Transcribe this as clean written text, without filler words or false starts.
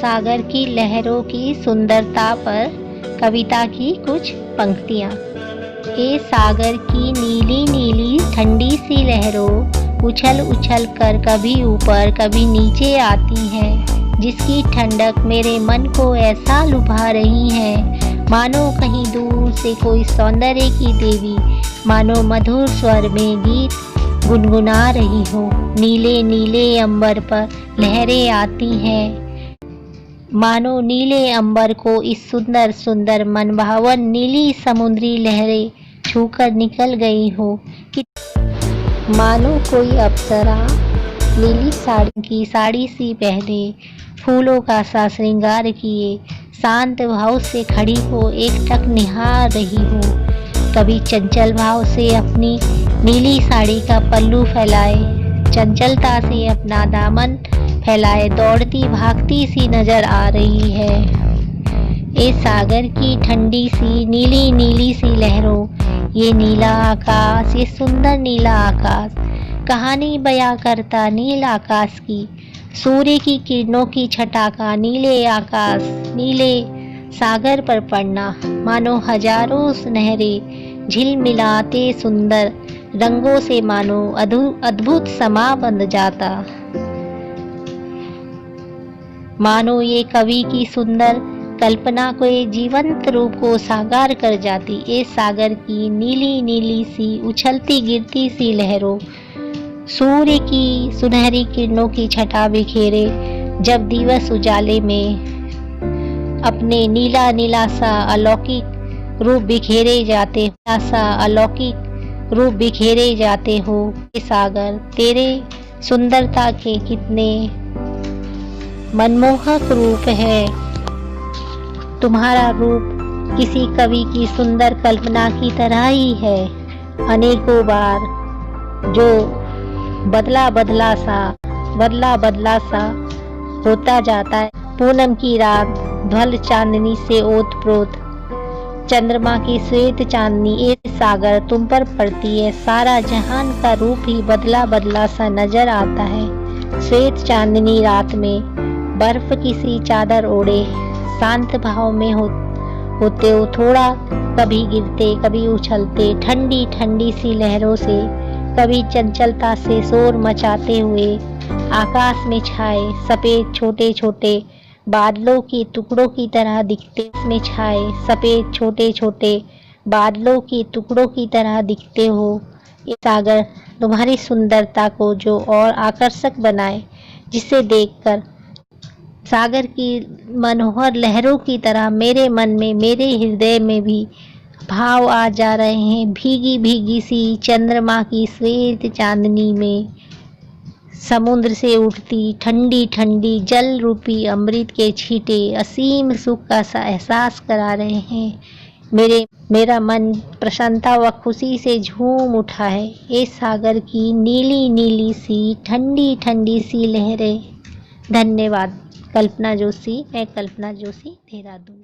सागर की लहरों की सुंदरता पर कविता की कुछ पंक्तियाँ। ए सागर की नीली नीली ठंडी सी लहरों उछल उछल कर कभी ऊपर कभी नीचे आती हैं, जिसकी ठंडक मेरे मन को ऐसा लुभा रही है मानो कहीं दूर से कोई सौंदर्य की देवी मानो मधुर स्वर में गीत गुनगुना रही हो। नीले नीले अंबर पर लहरें आती हैं, मानो नीले अंबर को इस सुंदर सुंदर मनभावन नीली समुद्री लहरें छूकर निकल गई हो कि मानो कोई अप्सरा नीली साड़ी सी पहने फूलों का सा श्रृंगार किए शांत भाव से खड़ी हो एकटक निहार रही हो। कभी चंचल भाव से अपनी नीली साड़ी का पल्लू फैलाए, चंचलता से अपना दामन फैलाए दौड़ती भागती सी नजर आ रही है। ए सागर की ठंडी सी नीली नीली सी लहरों, ये नीला आकाश, ये सुंदर नीला आकाश कहानी बयां करता नील आकाश की, सूर्य की किरणों की छटा का नीले आकाश नीले सागर पर पड़ना मानो हजारों सुनहरे झिलमिलाते सुंदर रंगों से मानो अद्भुत समा बन जाता। मानो ये कवि की सुंदर कल्पना को एक जीवंत रूप को साकार कर जाती। ए सागर की नीली नीली सी उछलती गिरती सी लहरों, सूर्य की सुनहरी किरणों की छटा बिखेरे जब दिवस उजाले में अपने नीला नीला सा अलौकिक रूप बिखेरे जाते हो। ए सागर तेरे सुंदरता के कितने मनमोहक रूप है। तुम्हारा रूप किसी कवि की सुंदर कल्पना की तरह ही है, अनेकों बार जो बदला बदला सा होता जाता है। पूनम की रात ध्वल चांदनी से ओतप्रोत चंद्रमा की श्वेत चांदनी ए सागर तुम पर पड़ती है, सारा जहान का रूप ही बदला बदला सा नजर आता है। श्वेत चांदनी रात में बर्फ की सी चादर ओढ़े शांत भाव में होते हो, थोड़ा कभी गिरते कभी उछलते ठंडी ठंडी सी लहरों से, कभी चंचलता से शोर मचाते हुए आकाश में छाए सफेद छोटे छोटे बादलों के टुकड़ों की तरह दिखते हो। ये सागर तुम्हारी सुंदरता को जो और आकर्षक बनाए, जिसे देखकर सागर की मनोहर लहरों की तरह मेरे मन में मेरे हृदय में भी भाव आ जा रहे हैं। भीगी भीगी सी चंद्रमा की श्वेत चांदनी में समुद्र से उठती ठंडी ठंडी जल रूपी अमृत के छींटे असीम सुख का सा एहसास करा रहे हैं। मेरा मन प्रसन्नता व खुशी से झूम उठा है। ए सागर की नीली नीली सी ठंडी ठंडी सी लहरें। धन्यवाद। मैं कल्पना जोशी, देहरादून।